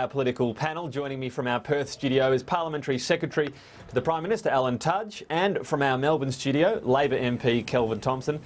Our political panel. Joining me from our Perth studio is Parliamentary Secretary to the Prime Minister, Tudge, and from our Melbourne studio, Labor MP Kelvin Thomson.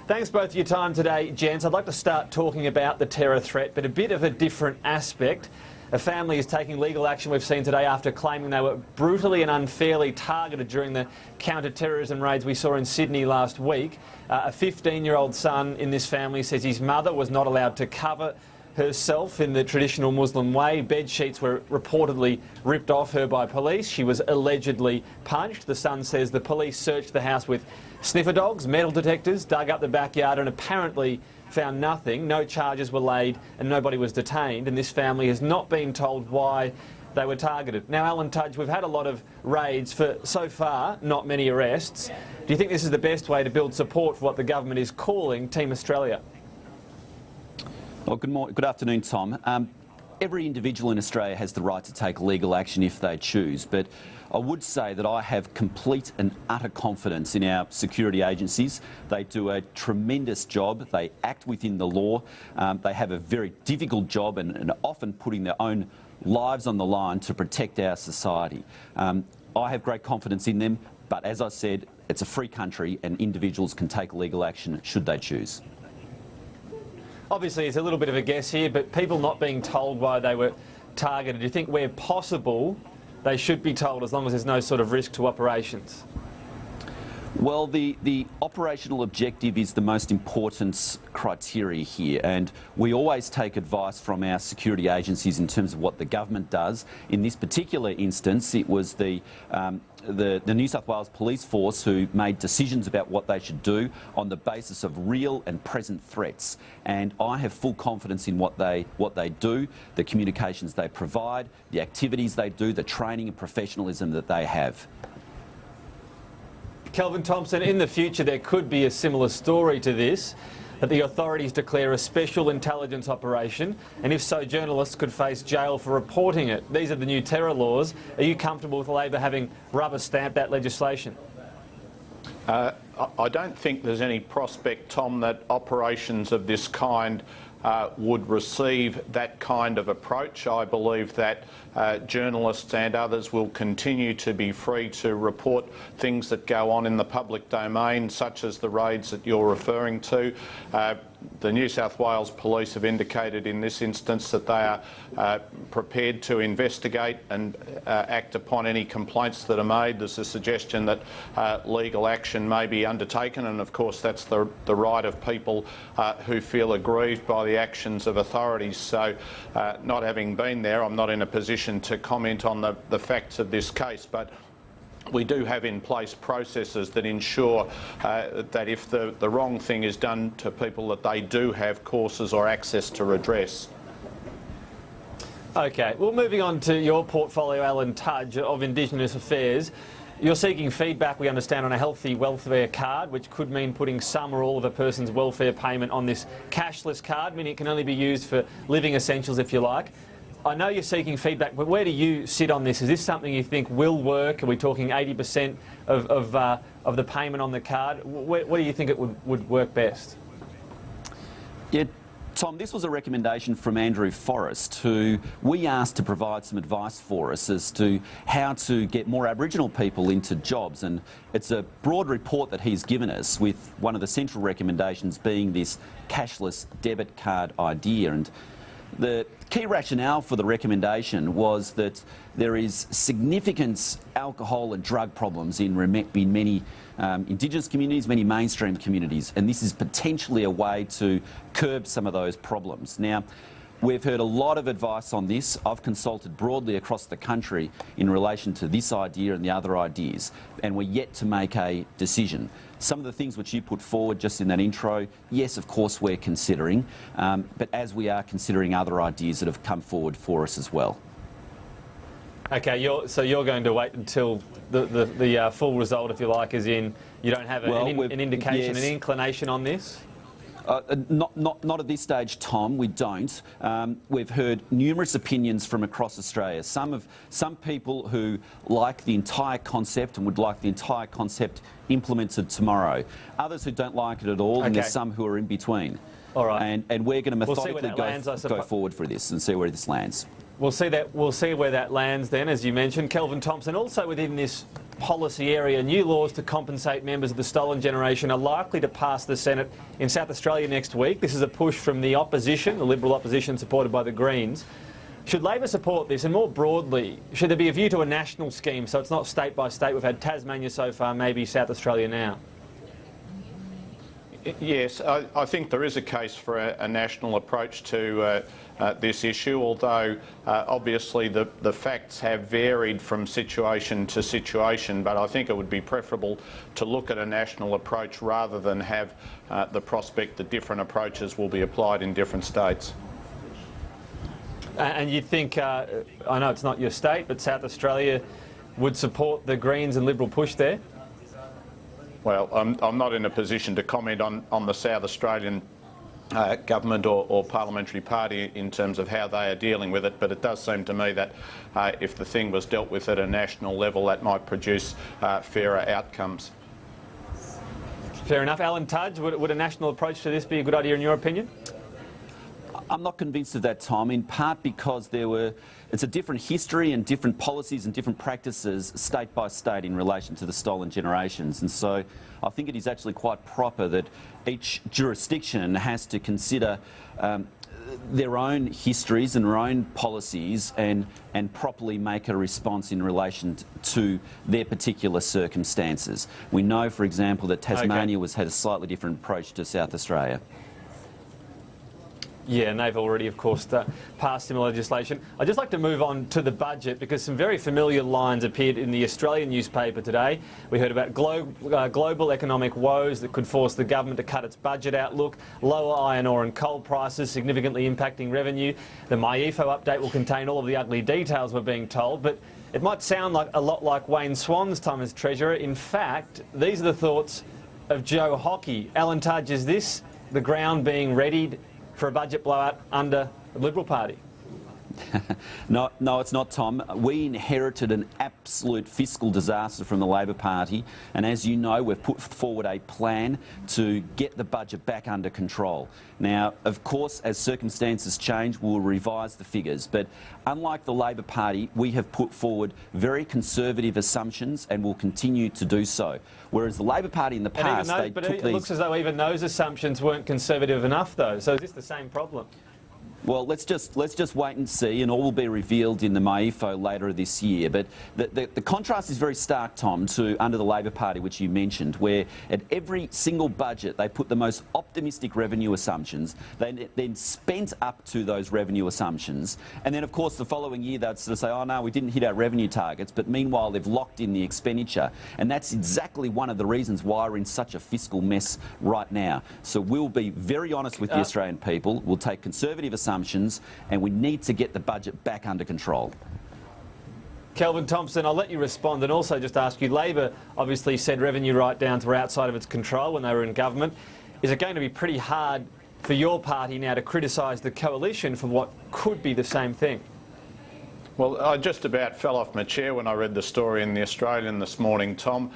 Thanks both for your time today, gents. I'd like to start talking about the terror threat, but a bit of a different aspect. A family is taking legal action we've seen today after claiming they were brutally and unfairly targeted during the counter-terrorism raids we saw in Sydney last week. A 15-year-old son in this family says his mother was not allowed to cover herself in the traditional Muslim way. Bed sheets were reportedly ripped off her by police. She was allegedly punched. The son says the police searched the house with sniffer dogs, metal detectors, dug up the backyard and apparently found nothing. No charges were laid and nobody was detained, and this family has not been told why they were targeted. Now, Tudge, we've had a lot of raids for, so far, not many arrests. Do you think this is the best way to build support for what the government is calling Team Australia? Well, good afternoon, Tom. Every individual in Australia has the right to take legal action if they choose, but I would say that I have complete and utter confidence in our security agencies. They do a tremendous job. They act within the law. They have a very difficult job and often putting their own lives on the line to protect our society. I have great confidence in them, but as I said, it's a free country and individuals can take legal action should they choose. Obviously, it's a little bit of a guess here, but people not being told why they were targeted, do you think where possible they should be told as long as there's no sort of risk to operations? Well, the operational objective is the most important criteria here, and we always take advice from our security agencies in terms of what the government does. In this particular instance, it was the New South Wales Police Force who made decisions about what they should do on the basis of real and present threats. And I have full confidence in what they do, the communications they provide, the activities they do, the training and professionalism that they have. Kelvin Thomson, in the future there could be a similar story to this, that the authorities declare a special intelligence operation, and if so, journalists could face jail for reporting it. These are the new terror laws. Are you comfortable with Labor having rubber-stamped that legislation? I don't think there's any prospect, Tom, that operations of this kind would receive that kind of approach. I believe that journalists and others will continue to be free to report things that go on in the public domain, such as the raids that you're referring to. The New South Wales Police have indicated in this instance that they are prepared to investigate and act upon any complaints that are made. There's a suggestion that legal action may be undertaken, and of course that's the right of people who feel aggrieved by the actions of authorities. So not having been there, I'm not in a position to comment on the facts of this case, but we do have in place processes that ensure that if the wrong thing is done to people, that they do have courses or access to redress. OK, well, moving on to your portfolio, Tudge, of Indigenous Affairs. You're seeking feedback, we understand, on a healthy welfare card, which could mean putting some or all of a person's welfare payment on this cashless card, meaning it can only be used for living essentials, if you like. I know you're seeking feedback, but where do you sit on this? Is this something you think will work? Are we talking 80% of the payment on the card? Where do you think it would work best? Yeah, Tom, this was a recommendation from Andrew Forrest, who we asked to provide some advice for us as to how to get more Aboriginal people into jobs. And it's a broad report that he's given us, with one of the central recommendations being this cashless debit card idea. And the key rationale for the recommendation was that there is significant alcohol and drug problems in many Indigenous communities, many mainstream communities, and this is potentially a way to curb some of those problems. Now, we've heard a lot of advice on this. I've consulted broadly across the country in relation to this idea and the other ideas, and we're yet to make a decision. Some of the things which you put forward just in that intro, yes, of course we're considering, but as we are considering other ideas that have come forward for us as well. OK, so you're going to wait until the full result, if you like, as in you don't have an indication, yes, an inclination on this? Not at this stage, Tom. We don't. We've heard numerous opinions from across Australia. Some people who like the entire concept and would like the entire concept implemented tomorrow. Others who don't like it at all, and there's some who are in between. All right. And we're going to methodically go forward for this and see where this lands. We'll see where that lands then, as you mentioned. Kelvin Thomson, also within this policy area, new laws to compensate members of the stolen generation are likely to pass the Senate in South Australia next week. This is a push from the opposition, the Liberal opposition supported by the Greens. Should Labor support this? And more broadly, should there be a view to a national scheme so it's not state by state? We've had Tasmania so far, maybe South Australia now. Yes, I think there is a case for a national approach to this issue, although obviously the facts have varied from situation to situation, but I think it would be preferable to look at a national approach rather than have the prospect that different approaches will be applied in different states. And you think, I know it's not your state, but South Australia would support the Greens and Liberal push there? Well, I'm not in a position to comment on the South Australian government or parliamentary party in terms of how they are dealing with it, but it does seem to me that if the thing was dealt with at a national level, that might produce fairer outcomes. Fair enough. Alan Tudge, would a national approach to this be a good idea in your opinion? I'm not convinced of that, Tom, in part because it's a different history and different policies and different practices state by state in relation to the stolen generations. And so I think it is actually quite proper that each jurisdiction has to consider their own histories and their own policies and properly make a response in relation to their particular circumstances. We know, for example, that Tasmania had a slightly different approach to South Australia. Yeah, and they've already, of course, passed similar legislation. I'd just like to move on to the budget because some very familiar lines appeared in the Australian newspaper today. We heard about global economic woes that could force the government to cut its budget outlook, lower iron ore and coal prices significantly impacting revenue. The MyEFO update will contain all of the ugly details, we're being told, but it might sound like a lot like Wayne Swan's time as Treasurer. In fact, these are the thoughts of Joe Hockey. Alan Tudge, is this the ground being readied for a budget blowout under the Liberal Party? No, it's not, Tom. We inherited an absolute fiscal disaster from the Labor Party, and as you know, we've put forward a plan to get the budget back under control. Now, of course, as circumstances change, we'll revise the figures, but unlike the Labor Party, we have put forward very conservative assumptions and will continue to do so. Whereas the Labor Party in the past, it looks as though even those assumptions weren't conservative enough, though. So is this the same problem? Well, let's just wait and see, and all will be revealed in the MyEFO later this year. But the contrast is very stark, Tom, to under the Labor Party, which you mentioned, where at every single budget they put the most optimistic revenue assumptions. They then spent up to those revenue assumptions, and then of course the following year they'd sort of say, "Oh no, we didn't hit our revenue targets." But meanwhile, they've locked in the expenditure, and that's exactly one of the reasons why we're in such a fiscal mess right now. So we'll be very honest with the Australian people. We'll take conservative assumptions, and we need to get the budget back under control. Kelvin Thomson, I'll let you respond and also just ask you, Labor obviously said revenue write-downs were outside of its control when they were in government. Is it going to be pretty hard for your party now to criticise the coalition for what could be the same thing? Well, I just about fell off my chair when I read the story in The Australian this morning, Tom.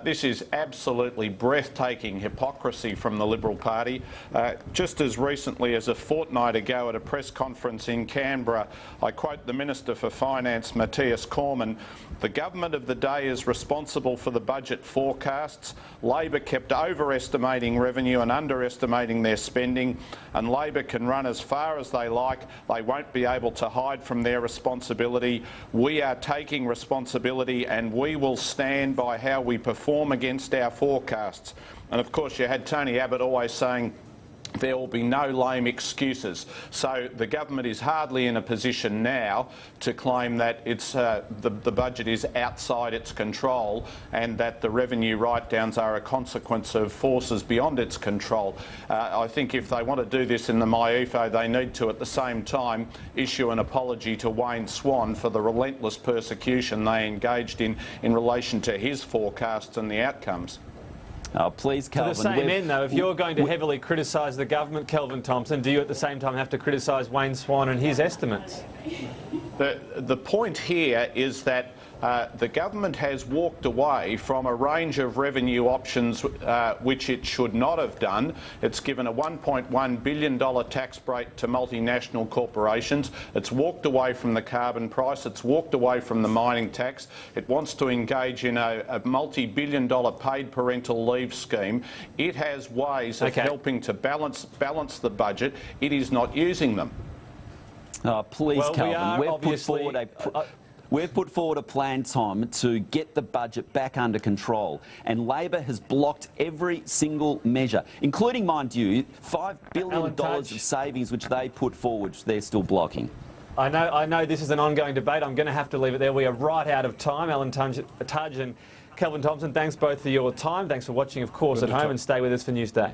This is absolutely breathtaking hypocrisy from the Liberal Party. Just as recently as a fortnight ago at a press conference in Canberra, I quote the Minister for Finance, Matthias Cormann, "The government of the day is responsible for the budget forecasts. Labor kept overestimating revenue and underestimating their spending, and Labor can run as far as they like. They won't be able to hide from their responsibility. We are taking responsibility and we will stand by how we perform against our forecasts." And of course you had Tony Abbott always saying there will be no lame excuses. So the government is hardly in a position now to claim that it's the budget is outside its control and that the revenue write-downs are a consequence of forces beyond its control. I think if they want to do this in the MyEFO, they need to at the same time issue an apology to Wayne Swan for the relentless persecution they engaged in relation to his forecasts and the outcomes. Oh, please, Kelvin. To the same end, though, if you're going to heavily criticise the government, Kelvin Thomson, do you at the same time have to criticise Wayne Swan and his estimates? The point here is that the government has walked away from a range of revenue options which it should not have done. It's given a $1.1 billion tax break to multinational corporations. It's walked away from the carbon price. It's walked away from the mining tax. It wants to engage in a multi-billion dollar paid parental leave scheme. It has ways of helping to balance the budget. It is not using them. Please, well, Kelvin, we've put forward a plan, Tom, to get the budget back under control, and Labor has blocked every single measure, including, mind you, $5 billion of savings which they put forward, which they're still blocking. I know this is an ongoing debate. I'm going to have to leave it there. We are right out of time. Alan Tudge and Kelvin Thomson, thanks both for your time. Thanks for watching, of course, at home, and stay with us for Newsday.